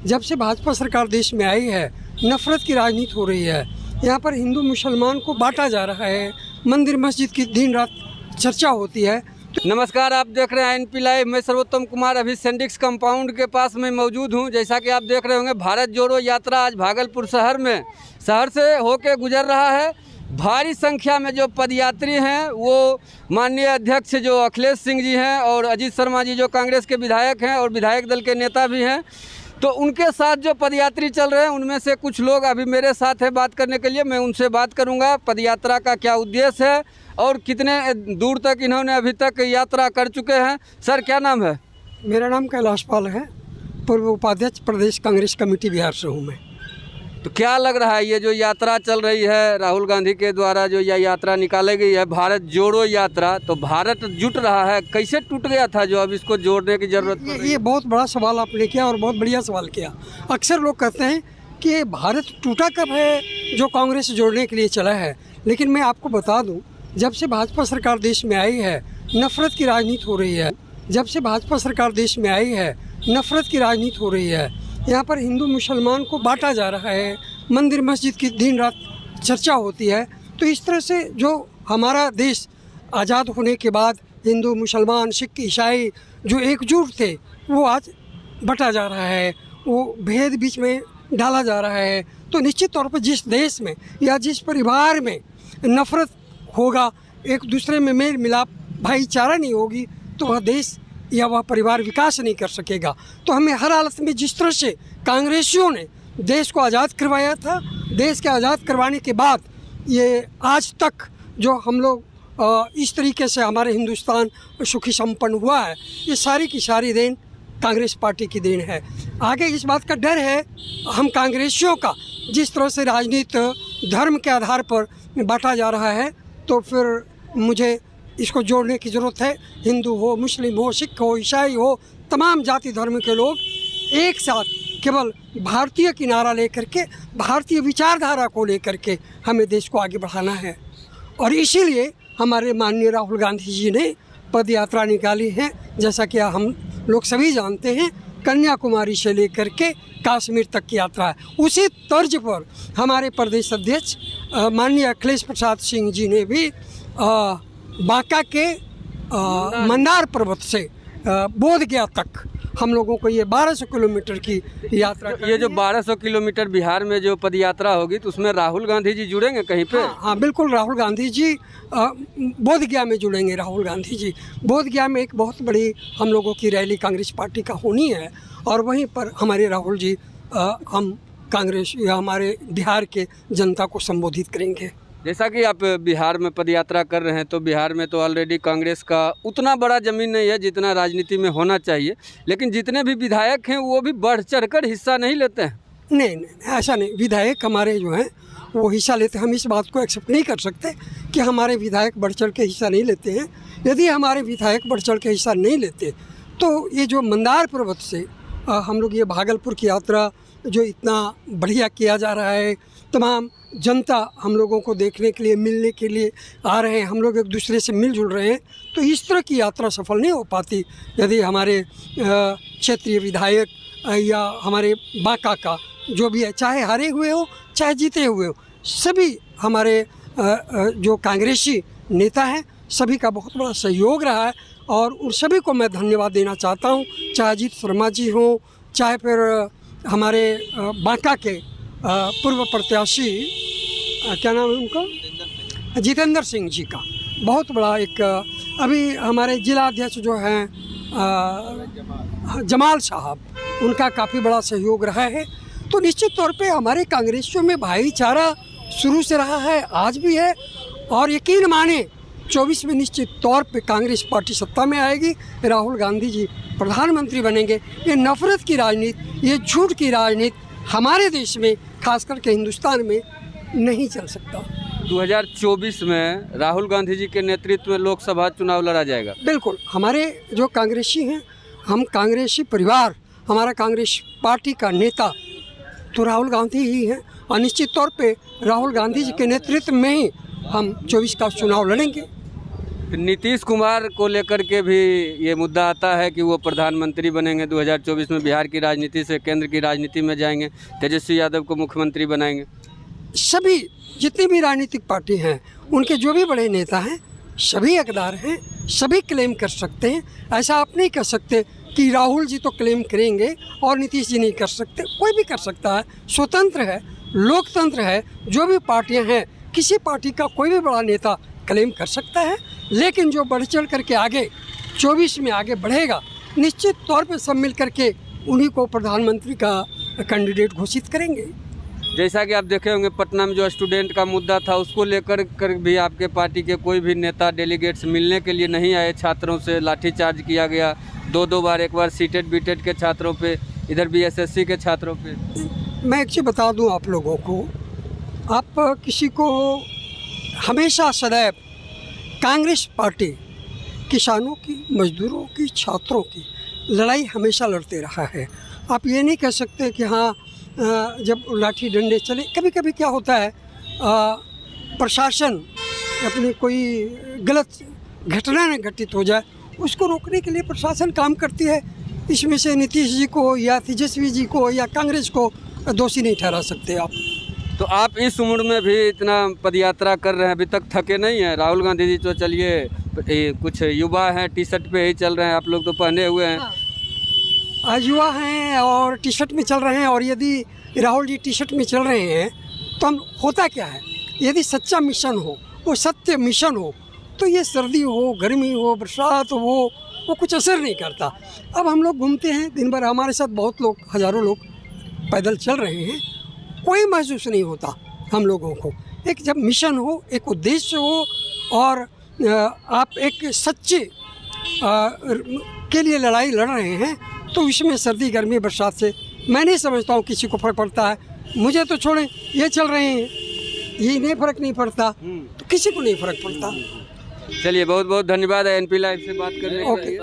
जब से भाजपा सरकार देश में आई है, नफरत की राजनीति हो रही है। यहाँ पर हिंदू मुसलमान को बांटा जा रहा है, मंदिर मस्जिद की दिन रात चर्चा होती है। नमस्कार, आप देख रहे हैं एनपी लाइव। मैं सर्वोत्तम कुमार अभी सेंडिक्स कंपाउंड के पास में मौजूद हूं। जैसा कि आप देख रहे होंगे, भारत जोड़ो यात्रा आज भागलपुर शहर से होके गुजर रहा है। भारी संख्या में जो पदयात्री हैं वो माननीय अध्यक्ष जो अखिलेश सिंह जी हैं और अजीत शर्मा जी जो कांग्रेस के विधायक हैं और विधायक दल के नेता भी हैं, तो उनके साथ जो पदयात्री चल रहे हैं उनमें से कुछ लोग अभी मेरे साथ है बात करने के लिए। मैं उनसे बात करूंगा पदयात्रा का क्या उद्देश्य है और कितने दूर तक इन्होंने अभी तक यात्रा कर चुके हैं। सर, क्या नाम है? मेरा नाम कैलाश पाल है, पूर्व उपाध्यक्ष प्रदेश कांग्रेस कमेटी बिहार से हूँ मैं। तो क्या लग रहा है, ये जो यात्रा चल रही है राहुल गांधी के द्वारा, जो यह यात्रा निकाली गई है भारत जोड़ो यात्रा, तो भारत जुट रहा है, कैसे टूट गया था जो अब इसको जोड़ने की जरूरत है? ये बहुत बड़ा सवाल आपने किया और बहुत बढ़िया सवाल किया। अक्सर लोग कहते हैं कि भारत टूटा कब है जो कांग्रेस जोड़ने के लिए चला है, लेकिन मैं आपको बता दूं, जब से भाजपा सरकार देश में आई है, नफरत की राजनीति हो रही है। जब से भाजपा सरकार देश में आई है, नफरत की राजनीति हो रही है। यहाँ पर हिंदू मुसलमान को बांटा जा रहा है, मंदिर मस्जिद की दिन रात चर्चा होती है। तो इस तरह से जो हमारा देश आज़ाद होने के बाद हिंदू मुसलमान सिख ईसाई जो एकजुट थे वो आज बटा जा रहा है, वो भेद बीच में डाला जा रहा है। तो निश्चित तौर पर जिस देश में या जिस परिवार में नफरत होगा, एक दूसरे में मेल मिलाप भाईचारा नहीं होगी, तो वह देश या वह परिवार विकास नहीं कर सकेगा। तो हमें हर हालत में जिस तरह से कांग्रेसियों ने देश को आज़ाद करवाया था, देश के आज़ाद करवाने के बाद ये आज तक जो हम लोग इस तरीके से हमारे हिंदुस्तान सुखी संपन्न हुआ है, ये सारी की सारी देन कांग्रेस पार्टी की देन है। आगे इस बात का डर है, हम कांग्रेसियों का जिस तरह से राजनीति धर्म के आधार पर बांटा जा रहा है, तो फिर मुझे इसको जोड़ने की ज़रूरत है। हिंदू हो, मुस्लिम हो, सिख हो, ईसाई हो, तमाम जाति धर्म के लोग एक साथ केवल भारतीय किनारा लेकर के, भारतीय विचारधारा को लेकर के हमें देश को आगे बढ़ाना है। और इसीलिए हमारे माननीय राहुल गांधी जी ने पद यात्रा निकाली है। जैसा कि हम लोग सभी जानते हैं, कन्याकुमारी से लेकर के कश्मीर तक की यात्रा है। उसी तर्ज पर हमारे प्रदेश अध्यक्ष माननीय अखिलेश प्रसाद सिंह जी ने भी बांका के मंदार पर्वत से बोधगया तक हम लोगों को ये 1200 किलोमीटर की यात्रा। ये जो 1200 किलोमीटर बिहार में जो पद यात्रा होगी, तो उसमें राहुल गांधी जी जुड़ेंगे कहीं पे? हाँ, बिल्कुल राहुल गांधी जी बोधगया में जुड़ेंगे। राहुल गांधी जी बोधगया में एक बहुत बड़ी हम लोगों की रैली कांग्रेस पार्टी का होनी है, और वहीं पर हमारे राहुल जी हम कांग्रेस या हमारे बिहार के जनता को संबोधित करेंगे। जैसा कि आप बिहार में पदयात्रा कर रहे हैं, तो बिहार में तो ऑलरेडी कांग्रेस का उतना बड़ा ज़मीन नहीं है जितना राजनीति में होना चाहिए, लेकिन जितने भी विधायक हैं वो भी बढ़ चढ़कर हिस्सा नहीं लेते हैं। नहीं, ऐसा नहीं। विधायक हमारे जो हैं वो हिस्सा लेते हैं। हम इस बात को एक्सेप्ट नहीं कर सकते कि हमारे विधायक बढ़ चढ़ के हिस्सा नहीं लेते हैं। यदि हमारे विधायक बढ़ चढ़ के हिस्सा नहीं लेते, तो ये जो मंदार पर्वत से हम लोग ये भागलपुर की यात्रा जो इतना बढ़िया किया जा रहा है, तमाम जनता हम लोगों को देखने के लिए, मिलने के लिए आ रहे हैं, हम लोग एक दूसरे से मिलजुल रहे हैं, तो इस तरह की यात्रा सफल नहीं हो पाती यदि हमारे क्षेत्रीय विधायक या हमारे बांका का जो भी है, चाहे हारे हुए हो चाहे जीते हुए हो, सभी हमारे जो कांग्रेसी नेता हैं, सभी का बहुत बड़ा सहयोग रहा है। और उन सभी को मैं धन्यवाद देना चाहता हूँ, चाहे अजीत शर्मा जी हों, चाहे फिर हमारे बांका के पूर्व प्रत्याशी क्या नाम है उनका, जितेंद्र सिंह जी का बहुत बड़ा एक, अभी हमारे जिला अध्यक्ष जो हैं जमाल साहब, उनका काफ़ी बड़ा सहयोग रहा है। तो निश्चित तौर पे हमारे कांग्रेसियों में भाईचारा शुरू से रहा है, आज भी है, और यकीन माने 24 में निश्चित तौर पे कांग्रेस पार्टी सत्ता में आएगी, राहुल गांधी जी प्रधानमंत्री बनेंगे। ये नफरत की राजनीति, ये झूठ की राजनीति हमारे देश में, खास करके हिंदुस्तान में नहीं चल सकता। 2024 में राहुल गांधी जी के नेतृत्व में लोकसभा चुनाव लड़ा जाएगा। बिल्कुल, हमारे जो कांग्रेसी हैं, हम कांग्रेसी परिवार, हमारा कांग्रेस पार्टी का नेता तो राहुल गांधी ही हैं, और निश्चित तौर पे राहुल गांधी जी के नेतृत्व में ही हम 24 का चुनाव लड़ेंगे। नीतीश कुमार को लेकर के भी ये मुद्दा आता है कि वो प्रधानमंत्री बनेंगे 2024 में, बिहार की राजनीति से केंद्र की राजनीति में जाएंगे, तेजस्वी यादव को मुख्यमंत्री बनाएंगे। सभी जितनी भी राजनीतिक पार्टी हैं, उनके जो भी बड़े नेता हैं, सभी हकदार हैं, सभी क्लेम कर सकते हैं। ऐसा आप नहीं कर सकते कि राहुल जी तो क्लेम करेंगे और नीतीश जी नहीं कर सकते। कोई भी कर सकता है, स्वतंत्र है, लोकतंत्र है। जो भी पार्टियां हैं, किसी पार्टी का कोई भी बड़ा नेता क्लेम कर सकता है, लेकिन जो बढ़ चढ़ करके आगे 24 में आगे बढ़ेगा, निश्चित तौर पे सब मिल करके उन्हीं को प्रधानमंत्री का कैंडिडेट घोषित करेंगे। जैसा कि आप देखे होंगे पटना में जो स्टूडेंट का मुद्दा था, उसको लेकर कर भी आपके पार्टी के कोई भी नेता डेलीगेट्स मिलने के लिए नहीं आए। छात्रों से लाठीचार्ज किया गया 2-2 बार, एक बार सीटेड बीटेड के छात्रों पे, इधर BSSC के छात्रों पे। मैं एक चीज़ बता दूं आप लोगों को, आप किसी को हमेशा सदैव कांग्रेस पार्टी किसानों की, मजदूरों की, छात्रों की लड़ाई हमेशा लड़ते रहा है। आप ये नहीं कह सकते कि हाँ जब लाठी डंडे चले, कभी कभी क्या होता है प्रशासन अपनी कोई गलत घटना न घटित हो जाए, उसको रोकने के लिए प्रशासन काम करती है। इसमें से नीतीश जी को या तेजस्वी जी को या कांग्रेस को दोषी नहीं ठहरा सकते आप। तो आप इस उम्र में भी इतना पदयात्रा कर रहे हैं, अभी तक थके नहीं हैं? राहुल गांधी जी तो चलिए कुछ युवा हैं, टी शर्ट पे ही चल रहे हैं, आप लोग तो पहने हुए हैं। आज युवा हैं और टी शर्ट में चल रहे हैं, और यदि राहुल जी टी शर्ट में चल रहे हैं तो हम होता क्या है, यदि सच्चा मिशन हो, वो सत्य मिशन हो, तो ये सर्दी हो, गर्मी हो, बरसात हो, वो कुछ असर नहीं करता। अब हम लोग घूमते हैं दिन भर, हमारे साथ बहुत लोग, हज़ारों लोग पैदल चल रहे हैं, कोई महसूस नहीं होता हम लोगों को। एक जब मिशन हो, एक उद्देश्य हो, और आप एक सच्चे के लिए लड़ाई लड़ रहे हैं, तो इसमें सर्दी गर्मी बरसात से मैं नहीं समझता हूँ किसी को फर्क पड़ता है। मुझे तो छोड़ें, ये चल रहे हैं, ये नहीं फर्क नहीं पड़ता, तो किसी को नहीं फर्क पड़ता। चलिए बहुत बहुत धन्यवाद है NP लाइव से बात करने के लिए।